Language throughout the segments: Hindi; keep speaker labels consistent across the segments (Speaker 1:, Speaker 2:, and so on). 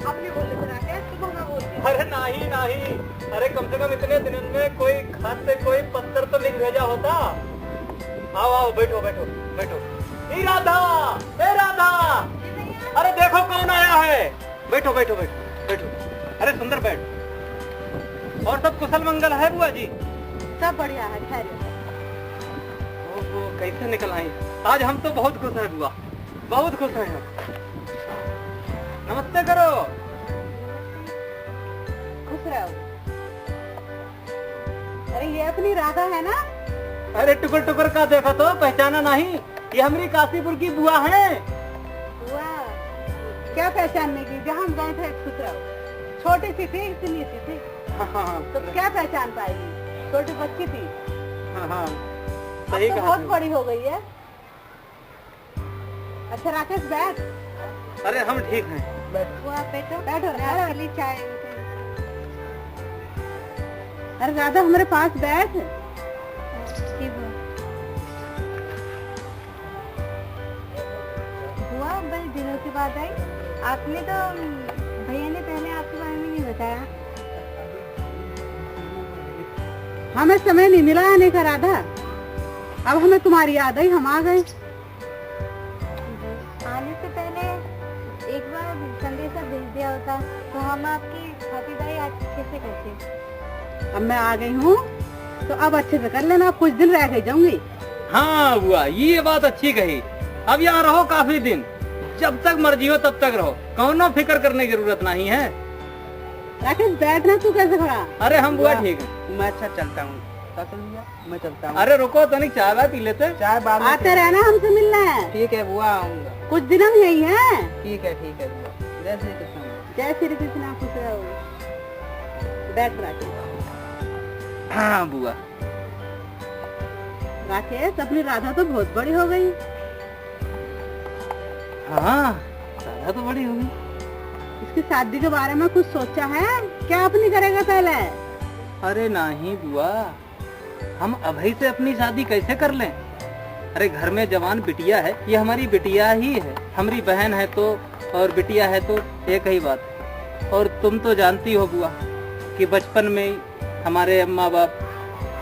Speaker 1: अपने बोले तो राकेश सुबह मैं बोलती।
Speaker 2: अरे नहीं नहीं, अरे कम से कम इतने दिनों में कोई खत से कोई पत्थर तो लिख भेजा होता। आओ आओ बैठो बैठो बैठो। ए राधा, ए राधा, अरे देखो कौन आया है। बैठो बैठो बैठो बैठो। अरे सुंदर बैठ। और सब कुशल मंगल है बुआ जी?
Speaker 1: सब बढ़िया है, खैरियत।
Speaker 2: ओहो, कैसे निकल आई? आज हम तो बहुत खुश हैं बुआ, बहुत खुश हैं हम। नमस्ते करो।
Speaker 1: खुश रहो। अरे ये अपनी राधा है ना?
Speaker 2: अरे टुकर टुकर का देखा तो पहचाना नहीं? ये हमारी काशीपुर की बुआ है।
Speaker 1: बुआ क्या पहचानने की? जहाँ हम गए थे खुश रहो। छोटी सी थी, इतनी सी थी,
Speaker 2: हाँ
Speaker 1: तो क्या पहचान पाएगी? छोटी बच्ची थी।
Speaker 2: हाँ
Speaker 1: अब
Speaker 2: सही
Speaker 1: तो
Speaker 2: कहा
Speaker 1: बहुत
Speaker 2: तुमने।
Speaker 1: बड़ी हो गई है। अच्छा राकेश बैठ।
Speaker 2: अरे हम ठीक हैं।
Speaker 1: बुआ बैठो बैठो, राधा चाय। अरे राधा हमारे पास बैठ। बुआ बड़े दिनों के बाद आई। आपने तो भैया ने पहले आपके बारे में नहीं बताया। हमें समय नहीं मिला आने का राधा। अब हमें तुम्हारी याद आई, हम आ गए।
Speaker 3: आने से पहले एक बार संदेशा भेज दिया होता तो हम आपकी खातिरदारी अच्छे से करते।
Speaker 1: अब मैं आ गई हूँ तो अब अच्छे से कर लेना। अब कुछ दिन रह गई जाऊंगी।
Speaker 2: हाँ बुआ, ये बात अच्छी कही। अब यहाँ रहो काफी दिन, जब तक मर्जी हो तब तक रहो, कौनो फिक्र करने की जरूरत नहीं है।
Speaker 1: राकेश बैठना, तू कैसे खड़ा?
Speaker 2: अरे हम बुआ ठीक है।
Speaker 4: मैं अच्छा चलता हूँ। मैं चलता हूँ।
Speaker 2: अरे रुको तो नहीं, चाय वाय पी लेते।
Speaker 4: चाय बाद में
Speaker 1: आते रहना हमसे मिलना है।
Speaker 4: ठीक है बुआ, आऊंगा।
Speaker 1: कुछ दिन हम यही हैं।
Speaker 4: ठीक है बुआ। जय श्री कृष्ण।
Speaker 1: जय श्री कृष्ण। खुश रहो। बैठ राकेश।
Speaker 2: हाँ बुआ।
Speaker 1: राकेश अपनी राधा तो बहुत बड़ी हो गई।
Speaker 2: हाँ राधा तो बड़ी होगी।
Speaker 1: इसकी शादी के बारे में कुछ सोचा है? क्या अपनी करेगा पहले?
Speaker 2: अरे नहीं बुआ, हम अभी से अपनी शादी कैसे कर लें? अरे घर में जवान बिटिया है, ये हमारी बिटिया ही है। हमारी बहन है तो और बिटिया है तो एक ही बात है। और तुम तो जानती हो बुआ कि बचपन में ही हमारे अम्मा बाप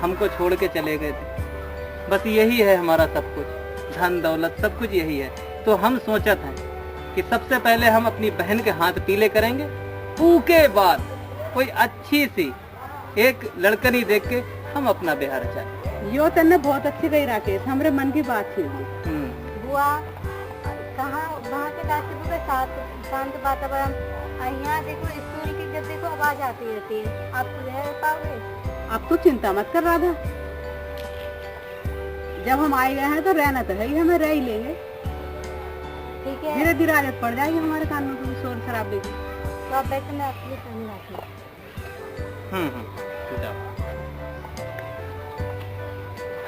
Speaker 2: हमको छोड़ के चले गए थे। बस यही है हमारा सब कुछ, धन दौलत सब कुछ यही है। तो हम सोचत हैं कि सबसे पहले हम अपनी बहन के हाथ पीले करेंगे, उसके बाद कोई अच्छी सी एक लड़कनी देख के हम अपना ब्याह रचाएं।
Speaker 1: यो तन्ने बहुत अच्छी गई राकेश, हमारे मन की बात थी।
Speaker 3: बुआ कहाँ वहाँ के काशीपुर के साथ शांत वातावरण, यहाँ देखो स्कूल की जब देखो आवाज आती रहती है। आप रह पाओगे?
Speaker 1: अब तो चिंता मत कर राधा, जब हम आए गए हैं तो रहना तो है ही, हमें रह ही लेंगे।
Speaker 3: ठीक है,
Speaker 1: धीरे धीरे आदत पड़ जाएगी हमारे कान में शोर शराबे की।
Speaker 3: तो आप बैठे, मैं आपके लिए पानी लाती हूँ।
Speaker 2: जाओ।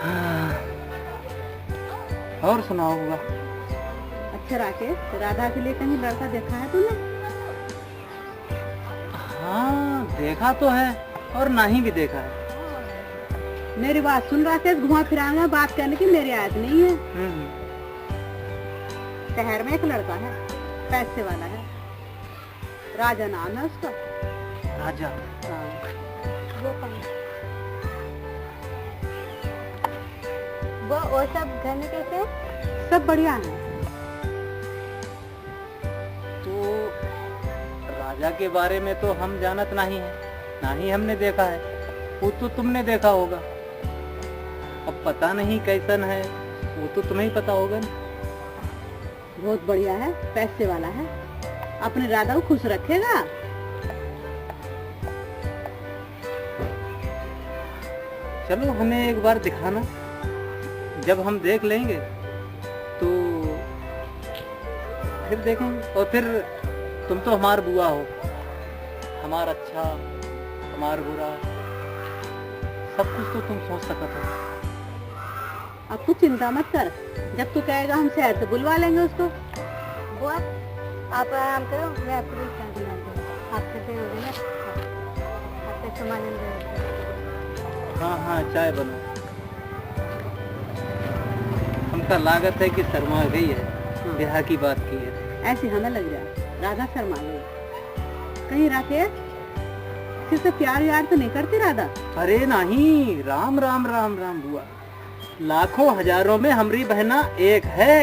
Speaker 2: हाँ। और सुनाओ बुआ।
Speaker 1: अच्छा राकेश, राधा के लिए कहीं लड़का देखा है तूने?
Speaker 2: हाँ देखा तो है और नहीं भी देखा है।
Speaker 1: मेरी बात सुन राकेश, घुमा फिरा में बात करने की मेरी आदत नहीं है। शहर में एक लड़का है, पैसे वाला है, राजा नाम है उसका।
Speaker 2: राजा?
Speaker 1: हाँ।
Speaker 3: वो कौन? वो और सब घर में कैसे हैं?
Speaker 1: सब बढ़िया है।
Speaker 2: तो राजा के बारे में तो हम जानत नहीं है, ना ही हमने देखा है। वो तो तुमने देखा होगा। अब पता नहीं कैसन है, वो तो तुम्हें ही पता होगा ना।
Speaker 1: बहुत बढ़िया है, पैसे वाला है, अपने राधा को खुश रखेगा।
Speaker 2: चलो हमें एक बार दिखाना, जब हम देख लेंगे तो फिर देखेंगे। और फिर तुम तो हमार बुआ हो, हमार अच्छा हमार बुरा सब कुछ तो तुम सोच सकते हो।
Speaker 1: अब तू चिंता मत कर, जब तू कहेगा हम शहर से बुलवा लेंगे उसको।
Speaker 3: बुआ आप आराम करो, मैं आपके लिए चाय बनाती हूँ। आपसे फिर हो गई ना, आपका सामान अंदर रखो।
Speaker 2: हाँ हाँ चाय बनो। हमका लागत है कि शर्मा गई है, ब्याह की बात की है।
Speaker 1: ऐसी हमें लग जाए राधा शर्मा गई। कहीं राकेश किससे प्यार यार तो नहीं करती राधा?
Speaker 2: अरे नहीं, राम राम राम राम बुआ। लाखों हजारों में हमारी बहना एक है,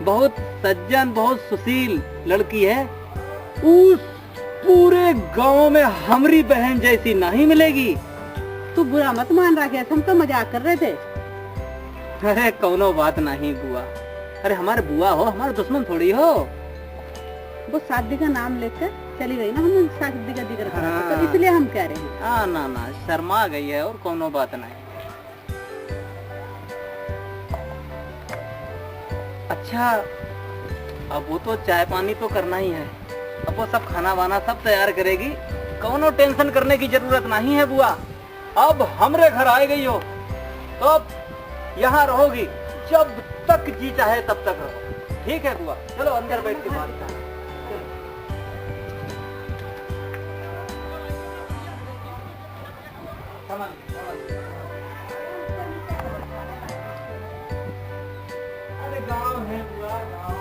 Speaker 2: बहुत सज्जन बहुत सुशील लड़की है। उस पूरे गांव में हमारी बहन जैसी नहीं मिलेगी।
Speaker 1: तू बुरा मत मान राकेश, हम तो मजाक कर रहे थे।
Speaker 2: अरे कोनो बात नहीं बुआ। अरे हमारे बुआ हो, हमारे दुश्मन थोड़ी हो।
Speaker 1: वो शादी का नाम लेकर चली गई ना, हम शादी का जिक्र कर रहे थे, तो
Speaker 2: हाँ।
Speaker 1: इसलिए हम कह रहे हैं।
Speaker 2: हाँ ना ना, शर्मा गई है और कोनो बात नहीं। अच्छा, अब वो तो चाय पानी तो करना ही है। अब वो सब खाना वाना सब तैयार करेगी, कोनो टेंशन करने की जरूरत नहीं है बुआ। अब हमरे घर आ गई हो तो अब यहाँ रहोगी, जब तक जी चाहे तब तक रहो। ठीक है बुआ, चलो अंदर बैठ के बात करें। अरे गाँव है बुआ, गाँव।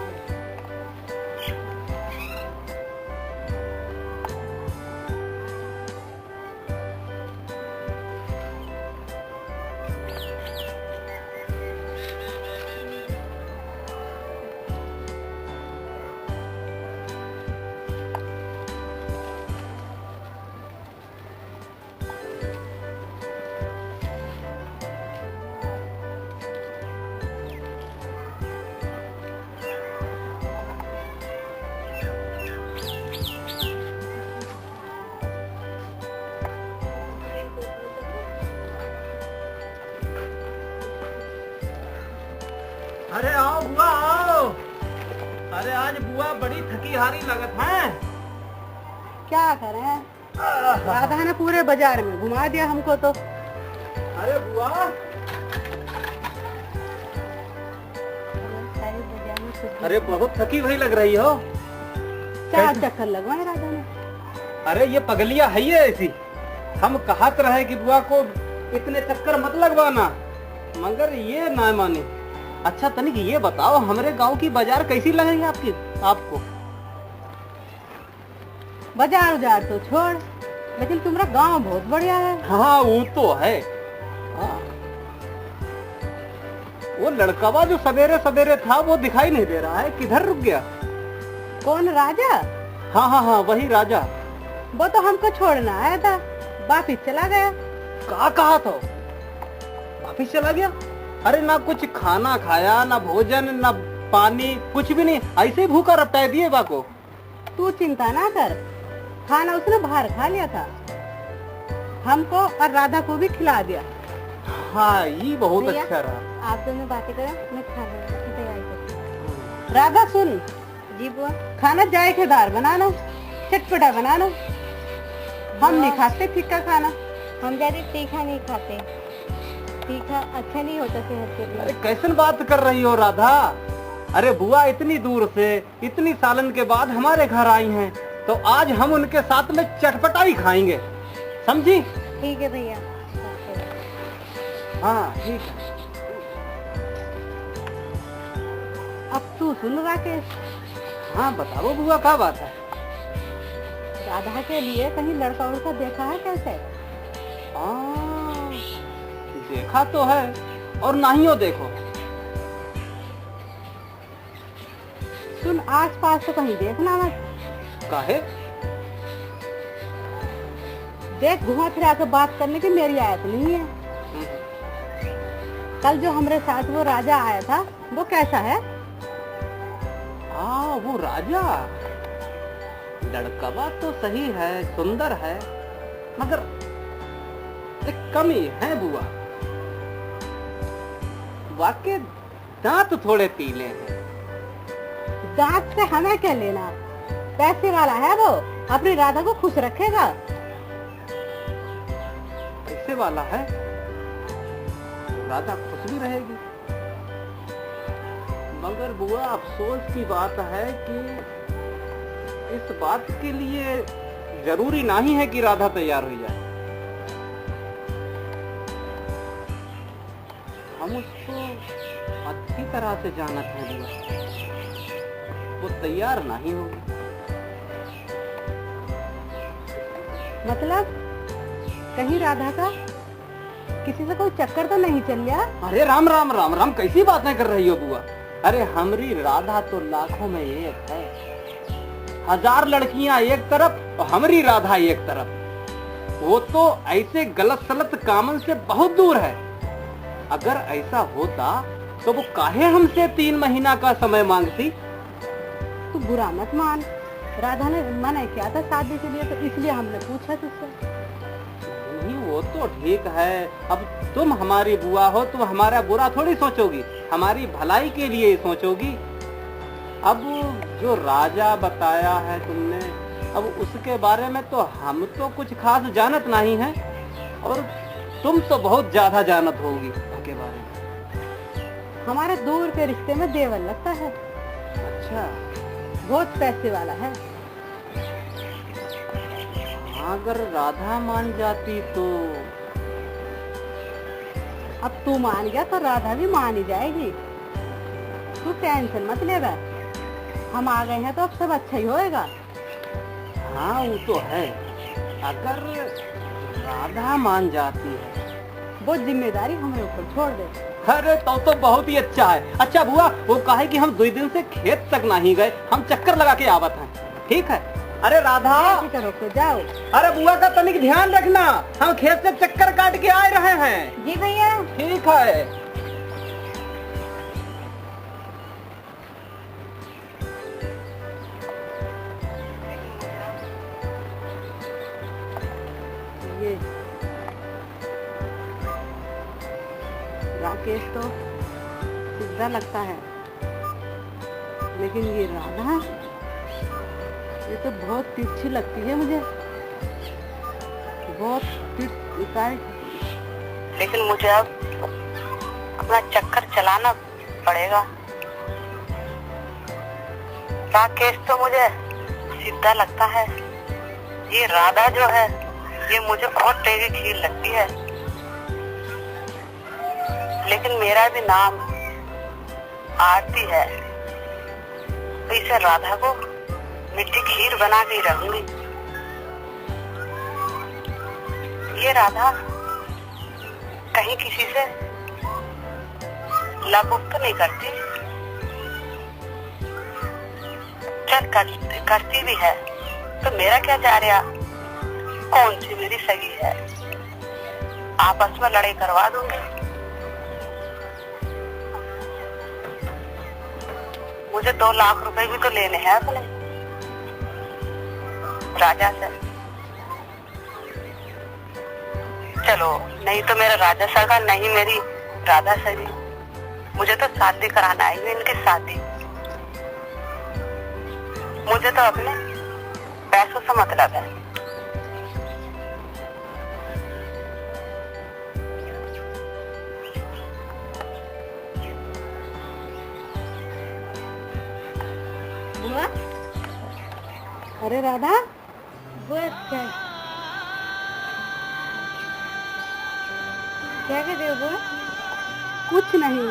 Speaker 2: अरे आओ बुआ आओ। अरे आज बुआ बड़ी थकी हारी लगत है।
Speaker 1: क्या करें, राधा ने पूरे बाजार में घुमा दिया हमको तो।
Speaker 2: अरे बुआ, अरे बहुत थकी हुई लग रही हो।
Speaker 1: चार चक्कर लगवाए राधा ने।
Speaker 2: अरे ये पगलिया है ये ऐसी। हम कहत रहे कि बुआ को इतने चक्कर मत लगवाना, मगर ये ना माने। अच्छा तनिक ये बताओ, हमारे गांव की बाजार कैसी लग रही है आपको?
Speaker 1: बाजार उजार तो छोड़, लेकिन तुम्हारा गांव बहुत बढ़िया है।
Speaker 2: हाँ वो तो है। हाँ। वो लड़कावा जो सवेरे सवेरे था वो दिखाई नहीं दे रहा है, किधर रुक गया?
Speaker 1: कौन, राजा?
Speaker 2: हाँ हाँ हाँ वही राजा।
Speaker 1: वो तो हमको छोड़ना आया था, वापिस चला गया।
Speaker 2: कहा था? वापिस चला गया? अरे ना कुछ खाना खाया, ना भोजन, ना पानी, कुछ भी नहीं, ऐसे ही भूखा रपटाए दिए बा को।
Speaker 1: तू चिंता ना कर, खाना उसने बाहर खा लिया था, हमको और राधा को भी खिला दिया।
Speaker 2: हाँ ये बहुत
Speaker 3: भैया,
Speaker 2: अच्छा रहा।
Speaker 3: आप दोनों बातें करें, मैं खाना की तैयारी करती हूँ।
Speaker 1: राधा सुन,
Speaker 3: जी बुआ।
Speaker 1: खाना जायकेदार बनाना, चटपटा बनाना। हम नहीं खाते फीका खाना।
Speaker 3: हम ज्यादा तीखा नहीं खाते, तीखा अच्छा नहीं होता सेहत के
Speaker 2: अरे
Speaker 3: लिए।
Speaker 2: कैसन बात कर रही हो राधा? अरे बुआ इतनी दूर से इतनी सालन के बाद हमारे घर आई हैं, तो आज हम उनके साथ में चटपटा ही खाएंगे, समझी?
Speaker 3: ठीक है भैया।
Speaker 2: हाँ ठीक है।
Speaker 1: अब तू सुन राकेश,
Speaker 2: हाँ बताओ बुआ क्या बात है?
Speaker 1: राधा के लिए कहीं लड़का उड़का देखा है कैसे?
Speaker 2: देखा तो है और नहीं हो देखो।
Speaker 1: सुन, आस पास तो कहीं देखना मत।
Speaker 2: काहे?
Speaker 1: देख, घुमा फिरा के बात करने की मेरी आयत नहीं है। कल जो हमारे साथ वो राजा आया था, वो कैसा है?
Speaker 2: वो राजा लड़का तो सही है, सुंदर है, मगर एक कमी है बुआ, वाकई दांत थोड़े पीले हैं।
Speaker 1: दांत से हमें क्या लेना, पैसे वाला है वो, अपनी राधा को खुश रखेगा।
Speaker 2: पैसे वाला है, राधा खुश भी रहेगी। मगर बुआ अफसोस की बात है कि इस बात के लिए जरूरी नहीं है कि राधा तैयार हो जाए। हम उसको अच्छी तरह से जानते हैं बुआ, वो तैयार नहीं होगी।
Speaker 1: मतलब कहीं राधा का किसी से कोई चक्कर तो नहीं चल गया?
Speaker 2: अरे राम राम राम राम, कैसी बातें कर रही हो बुआ? अरे हमारी राधा तो लाखों में एक है, 1000 लड़कियां एक तरफ और हमारी राधा एक तरफ। वो तो ऐसे गलत सलत कामन से बहुत दूर है। अगर ऐसा होता तो वो काहे हमसे 3 महीना का समय मांगती?
Speaker 1: तू बुरा मत मान, राधा ने मना किया था शादी के लिए, तो इसलिए हमने पूछा तुझसे।
Speaker 2: नहीं, वो तो ठीक है। अब तुम हमारी बुआ हो, तुम हमारा बुरा थोड़ी सोचोगी, हमारी भलाई के लिए ही सोचोगी। अब जो राजा बताया है तुमने, अब उसके बारे में तो हम तो कुछ खास जानत नहीं है, और तुम तो बहुत ज्यादा जानत होगी उसके बारे में।
Speaker 1: हमारे दूर के रिश्ते में देवर लगता है।
Speaker 2: अच्छा,
Speaker 1: बहुत पैसे वाला है।
Speaker 2: अगर राधा मान जाती तो?
Speaker 1: अब तू मान गया तो राधा भी मान ही जाएगी। तू टेंशन मत ले बे, हम आ गए हैं तो अब सब अच्छा ही होएगा।
Speaker 2: हाँ वो तो है, अगर राधा मान जाती है
Speaker 1: वो जिम्मेदारी हमारे ऊपर छोड़ दे।
Speaker 2: अरे तो बहुत ही अच्छा है। अच्छा बुआ, वो कहे कि हम 2 दिन से खेत तक नहीं गए, हम चक्कर लगा के आवत हैं, ठीक है? अरे राधा,
Speaker 1: करो तो जाओ।
Speaker 2: अरे बुआ का तनिक ध्यान रखना, हम खेत से चक्कर काट के आ रहे हैं।
Speaker 3: जी भैया।
Speaker 2: ठीक है।
Speaker 1: ये राकेश तो सीधा लगता है, लेकिन ये राधा, ये तो बहुत तिरछी लगती है मुझे, बहुत तिरछी।
Speaker 5: लेकिन मुझे अब अपना चक्कर चलाना पड़ेगा। राकेश तो मुझे सीधा लगता है, ये राधा जो है ये मुझे बहुत तेजी खीर लगती है। लेकिन मेरा भी नाम आरती है, तो इसे राधा को मिट्टी खीर बना के ही रहूंगी। ये राधा कहीं किसी से लापुप तो नहीं करती? चल करती भी है तो मेरा क्या जा रहा, कौन सी मेरी सगी है, आपस में लड़ाई करवा दूंगी। मुझे 2 लाख रुपए भी तो लेने हैं अपने राजा से। चलो, नहीं तो मेरा राजा सगा, नहीं मेरी राधा सगी। मुझे तो शादी कराना है, इनकी शादी। मुझे तो अपने पैसों से मतलब है।
Speaker 3: बुआ,
Speaker 1: अरे राधा,
Speaker 3: बुआ क्या कह रहे हो बुआ?
Speaker 1: कुछ नहीं,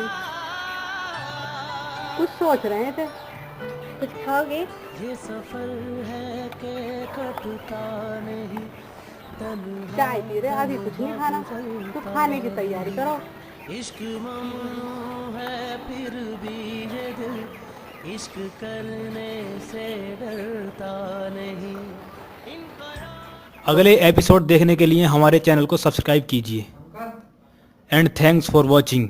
Speaker 1: कुछ सोच रहे थे।
Speaker 3: कुछ खाओगे?
Speaker 6: ये सफर है के कटता नहीं,
Speaker 1: चाय पी रहे, अभी कुछ नहीं खाना, तो खाने की तैयारी करो।
Speaker 6: इश्क ममनू है फिर भी ये दिल, इश्क करने से डरता नहीं।
Speaker 7: अगले एपिसोड देखने के लिए हमारे चैनल को सब्सक्राइब कीजिए एंड थैंक्स फॉर वॉचिंग।